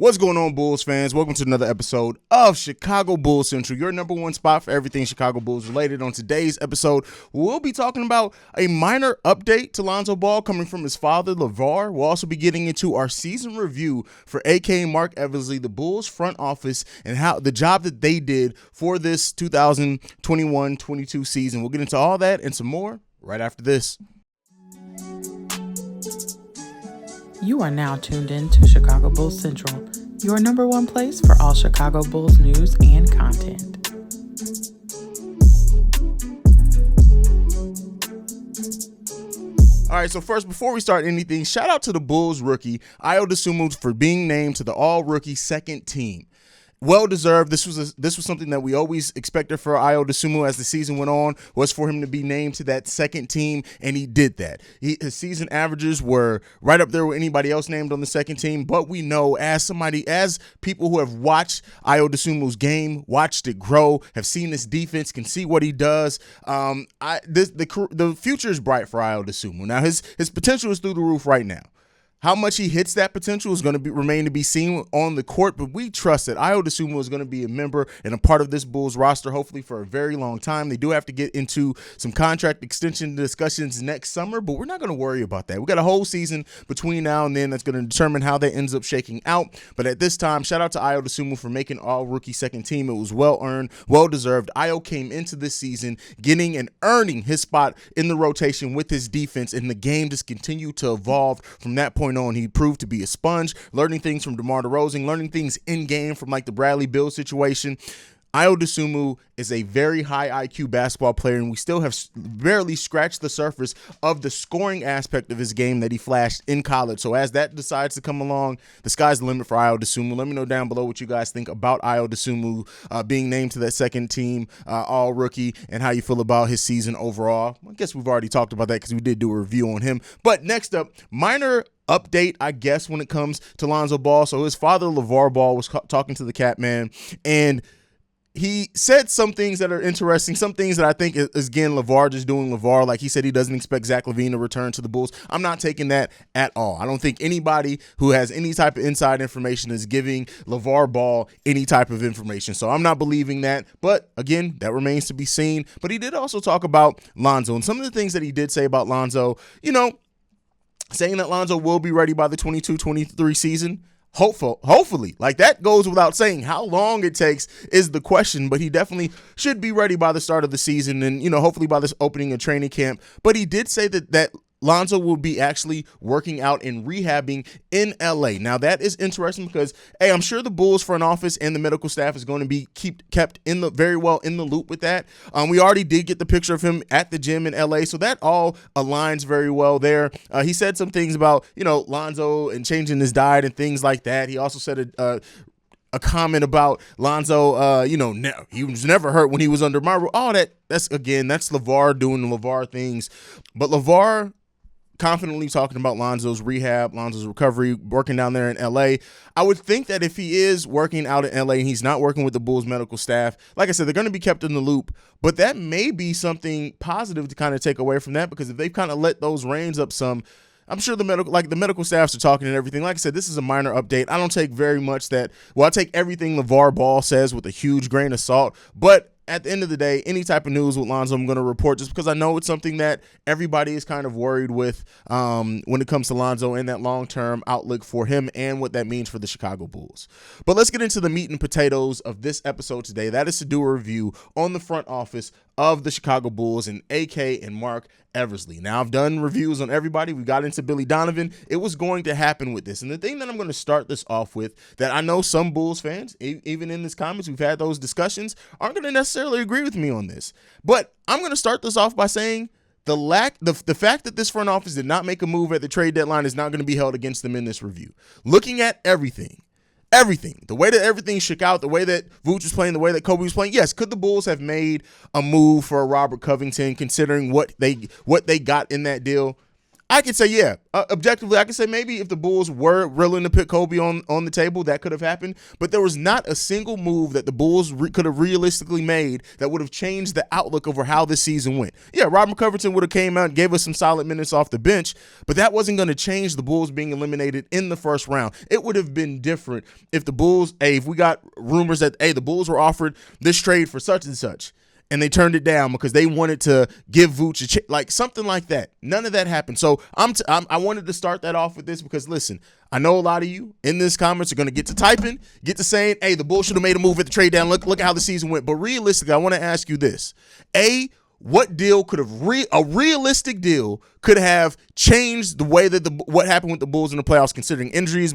What's going on, Bulls fans? Welcome to another episode of Chicago Bulls Central, your number one spot for everything Chicago Bulls related. On today's episode, we'll be talking about a minor update to Lonzo Ball coming from his father, Lavar. We'll also be getting into our season review for A.K. Mark Eversley, the Bulls front office, and how the job that they did for this 2021-22 season. We'll get into all that and some more right after this. You are now tuned in to Chicago Bulls Central, your number one place for all Chicago Bulls news and content. All right, so first, before we start anything, shout out to the Bulls rookie, Ayo Dosunmu, for being named to the all-rookie second team. Well deserved. This was something that we always expected for Ayo Dosunmu as the season went on, was for him to be named to that second team, and he did that. His season averages were right up there with anybody else named on the second team, but we know as people who have watched Ayo Dosunmu's game, watched it grow, have seen this defense, can see what he does, the future is bright for Ayo Dosunmu. Now, his potential is through the roof right now. How much he hits that potential is going to remain to be seen on the court, but we trust that Ayo Dosunmu is going to be a member and a part of this Bulls roster, hopefully for a very long time. They do have to get into some contract extension discussions next summer, but we're not going to worry about that. We got a whole season between now and then that's going to determine how that ends up shaking out. But at this time, shout out to Ayo Dosunmu for making all-rookie second team. It was well-earned, well-deserved. Ayo came into this season getting and earning his spot in the rotation with his defense, and the game just continued to evolve from that point on. He proved to be a sponge, learning things from DeMar DeRozan, learning things in game from like the Bradley Beal situation. Ayo Dosunmu is a very high IQ basketball player, and we still have barely scratched the surface of the scoring aspect of his game that he flashed in college. So as that decides to come along, the sky's the limit for Ayo Dosunmu. Let me know down below what you guys think about Ayo Dosunmu being named to that second team all-rookie, and how you feel about his season overall. I guess we've already talked about that because we did do a review on him. But next up, minor update, I guess, when it comes to Lonzo Ball. So his father, Lavar Ball, was talking to the Catman, and he said some things that are interesting, some things that I think is again, Lavar just doing Lavar. Like he said, he doesn't expect Zach LaVine to return to the Bulls. I'm not taking that at all. I don't think anybody who has any type of inside information is giving Lavar Ball any type of information. So I'm not believing that. But again, that remains to be seen. But he did also talk about Lonzo, and some of the things that he did say about Lonzo, saying that Lonzo will be ready by the 22-23 season. Hopefully, like that goes without saying. How long it takes is the question, but he definitely should be ready by the start of the season, and hopefully by this opening of training camp. But he did say that Lonzo will be actually working out and rehabbing in LA. Now that is interesting because, hey, I'm sure the Bulls front office and the medical staff is going to be kept very well in the loop with that. We already did get the picture of him at the gym in LA, so that all aligns very well there. He said some things about, Lonzo and changing his diet and things like that. He also said a comment about Lonzo, he was never hurt when he was under my rule. All that's Lavar doing the Lavar things. But Lavar confidently talking about Lonzo's rehab, Lonzo's recovery, working down there in LA. I would think that if he is working out in LA and he's not working with the Bulls medical staff, like I said, they're going to be kept in the loop, but that may be something positive to kind of take away from that, because if they've kind of let those reins up some, I'm sure the medical staffs are talking and everything. Like I said, this is a minor update. I don't take very much I take everything Lavar Ball says with a huge grain of salt, but at the end of the day, any type of news with Lonzo, I'm going to report, just because I know it's something that everybody is kind of worried with when it comes to Lonzo and that long-term outlook for him and what that means for the Chicago Bulls. But let's get into the meat and potatoes of this episode today. That is to do a review on the front office of the Chicago Bulls and A.K. and Mark Eversley. Now, I've done reviews on everybody. We got into Billy Donovan. It was going to happen with this. And the thing that I'm going to start this off with, that I know some Bulls fans, even in this comments, we've had those discussions, aren't going to necessarily agree with me on this. But I'm going to start this off by saying the fact that this front office did not make a move at the trade deadline is not going to be held against them in this review. Looking at everything, the way that everything shook out, the way that Vooch was playing, the way that Kobe was playing, yes, could the Bulls have made a move for Robert Covington considering what they got in that deal? I could say, yeah, objectively, I could say maybe if the Bulls were willing to put Kobe on the table, that could have happened. But there was not a single move that the Bulls could have realistically made that would have changed the outlook over how this season went. Yeah, Robert Covington would have came out and gave us some solid minutes off the bench, but that wasn't going to change the Bulls being eliminated in the first round. It would have been different if the Bulls, if we got rumors that, the Bulls were offered this trade for such and such, and they turned it down because they wanted to give Vooch like something like that. None of that happened. So I wanted to start that off with this because, listen, I know a lot of you in this comments are going to get to typing, get to saying, hey, the Bulls should have made a move at the trade down. Look at how the season went. But realistically, I want to ask you this. What deal could have a realistic deal could have changed the way that what happened with the Bulls in the playoffs, considering injuries,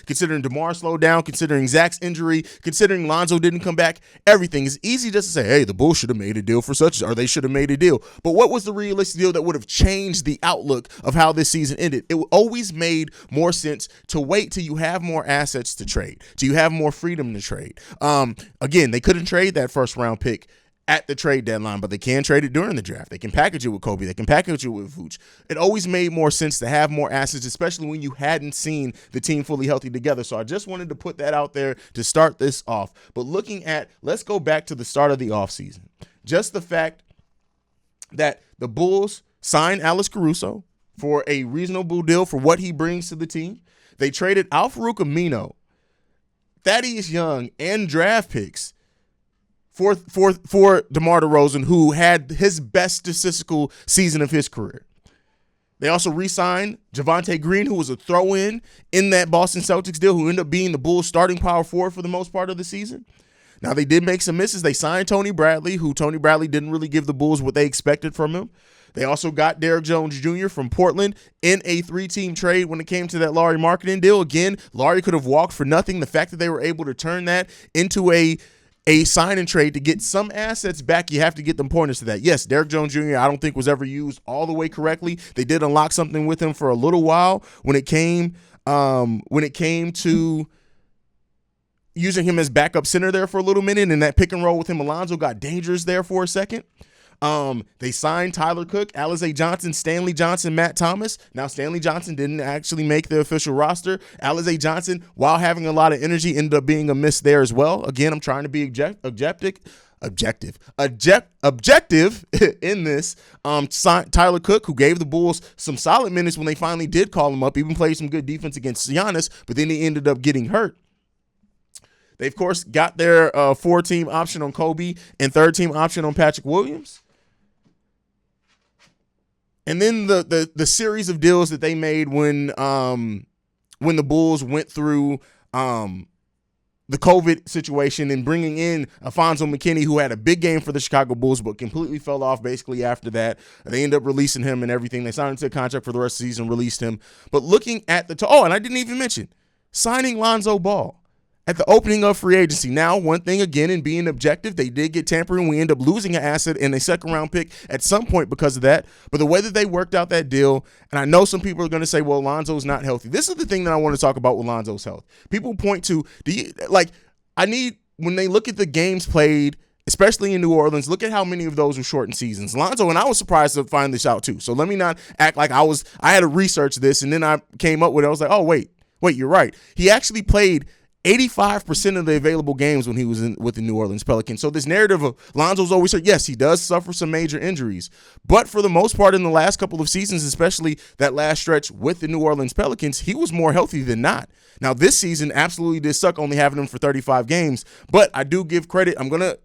considering DeMar slowed down, considering Zach's injury, considering Lonzo didn't come back? Everything is easy just to say, hey, the Bulls should have made a deal for such, or they should have made a deal. But what was the realistic deal that would have changed the outlook of how this season ended? It always made more sense to wait till you have more assets to trade, till you have more freedom to trade. Again, they couldn't trade that first round pick at the trade deadline, but they can trade it during the draft. They can package it with Kobe. They can package it with Vooch. It always made more sense to have more assets, especially when you hadn't seen the team fully healthy together. So I just wanted to put that out there to start this off. But let's go back to the start of the offseason. Just the fact that the Bulls signed Alex Caruso for a reasonable deal for what he brings to the team. They traded Al-Farouq Amino, Thaddeus Young, and draft picks for DeMar DeRozan, who had his best statistical season of his career. They also re-signed Javonte Green, who was a throw-in in that Boston Celtics deal, who ended up being the Bulls' starting power forward for the most part of the season. Now, they did make some misses. They signed Tony Bradley, who Tony Bradley didn't really give the Bulls what they expected from him. They also got Derrick Jones Jr. from Portland in a 3-team trade when it came to that Lauri marketing deal. Again, Lauri could have walked for nothing. The fact that they were able to turn that into a sign and trade to get some assets back, you have to get them pointers to that. Yes, Derrick Jones Jr. I don't think was ever used all the way correctly. They did unlock something with him for a little while when it came to using him as backup center there for a little minute, and that pick and roll with him, Lonzo, got dangerous there for a second. They signed Tyler Cook, Alize Johnson, Stanley Johnson, Matt Thomas. Now, Stanley Johnson didn't actually make the official roster. Alize Johnson, while having a lot of energy, ended up being a miss there as well. Again, I'm trying to be objective in this. Tyler Cook, who gave the Bulls some solid minutes when they finally did call him up, even played some good defense against Giannis, but then he ended up getting hurt. They, of course, got their 4-team option on Kobe and 3rd-team option on Patrick Williams. And then the series of deals that they made when the Bulls went through the COVID situation and bringing in Alfonso McKinney, who had a big game for the Chicago Bulls but completely fell off basically after that. They ended up releasing him and everything. They signed him to a contract for the rest of the season, released him. But looking at and I didn't even mention signing Lonzo Ball at the opening of free agency. Now, one thing again, in being objective, they did get tampering. We end up losing an asset in a 2nd-round pick at some point because of that. But the way that they worked out that deal, and I know some people are going to say, well, Lonzo's not healthy. This is the thing that I want to talk about with Lonzo's health. People point to, when they look at the games played, especially in New Orleans, look at how many of those were shortened seasons. Lonzo, and I was surprised to find this out too. So let me not act like I had to research this, and then I came up with it. I was like, oh, wait, you're right. He actually played 85% of the available games when he was with the New Orleans Pelicans. So this narrative of Lonzo's always hurt, yes, he does suffer some major injuries. But for the most part in the last couple of seasons, especially that last stretch with the New Orleans Pelicans, he was more healthy than not. Now, this season absolutely did suck only having him for 35 games. But I do give credit. I'm going to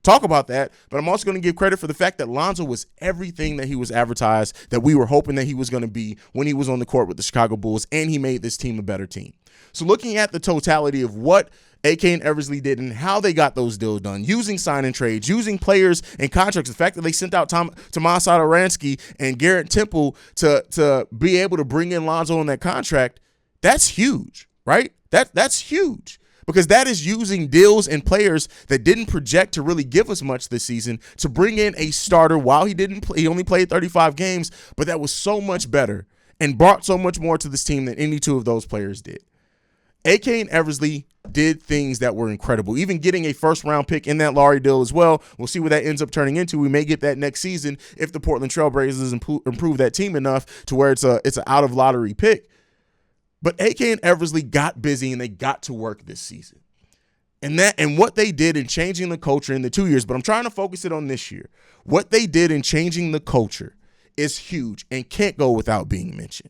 talk about that, but I'm also going to give credit for the fact that Lonzo was everything that he was advertised, that we were hoping that he was going to be when he was on the court with the Chicago Bulls, and he made this team a better team. So looking at the totality of what AK and Eversley did and how they got those deals done, using sign-and trades, using players and contracts, the fact that they sent out Tomas Satoransky and Garrett Temple to be able to bring in Lonzo on that contract, that's huge, right? That's huge. Because that is using deals and players that didn't project to really give us much this season to bring in a starter while he only played 35 games, but that was so much better and brought so much more to this team than any two of those players did. AK and Eversley did things that were incredible. Even getting a first-round pick in that Lavar deal as well. We'll see what that ends up turning into. We may get that next season if the Portland Trailblazers improve that team enough to where it's an out-of-lottery pick. But AK and Eversley got busy, and they got to work this season. And what they did in changing the culture in the 2 years, but I'm trying to focus it on this year. What they did in changing the culture is huge and can't go without being mentioned.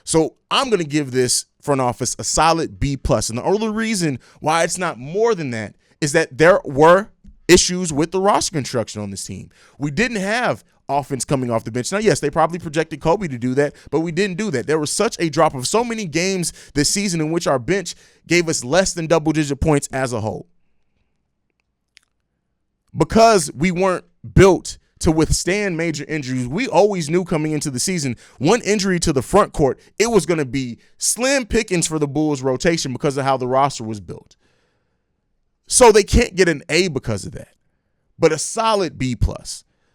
So I'm going to give this front office a solid B+. And the only reason why it's not more than that is that there were issues with the roster construction on this team. We didn't have offense coming off the bench. Now, yes, they probably projected Kobe to do that, but we didn't do that. There was such a drop of so many games this season in which our bench gave us less than double-digit points as a whole. Because we weren't built to withstand major injuries, we always knew coming into the season, one injury to the front court, it was going to be slim pickings for the Bulls rotation because of how the roster was built. So they can't get an A because of that, but a solid B+.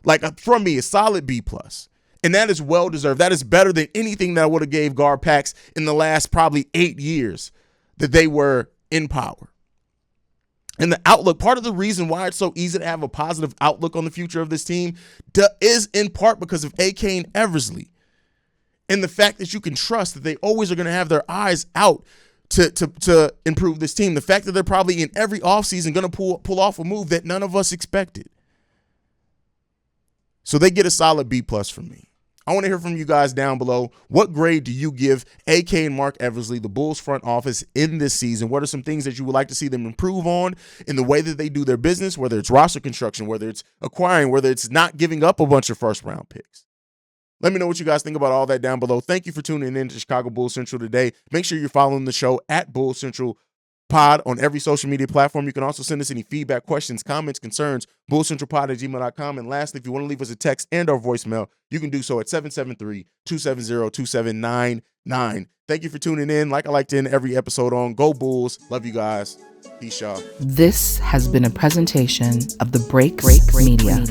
Like, from me, a solid B+. And that is well-deserved. That is better than anything that I would have gave Garpax in the last probably 8 years that they were in power. And the outlook, part of the reason why it's so easy to have a positive outlook on the future of this team is in part because of AK and Eversley. And the fact that you can trust that they always are going to have their eyes out to improve this team. The fact that they're probably in every offseason going to pull off a move that none of us expected. So they get a solid B+ from me. I want to hear from you guys down below. What grade do you give AK and Mark Eversley, the Bulls front office, in this season? What are some things that you would like to see them improve on in the way that they do their business, whether it's roster construction, whether it's acquiring, whether it's not giving up a bunch of first-round picks? Let me know what you guys think about all that down below. Thank you for tuning in to Chicago Bulls Central today. Make sure you're following the show at Bulls Central Pod on every social media platform. You can also send us any feedback, questions, comments, concerns, bullcentralpod@gmail.com. And lastly, if you want to leave us a text and or voicemail, you can do so at 773-270-2799. Thank you for tuning in. Like I like to end every episode on, go Bulls. Love you guys. Peace, y'all. This has been a presentation of the Break Media.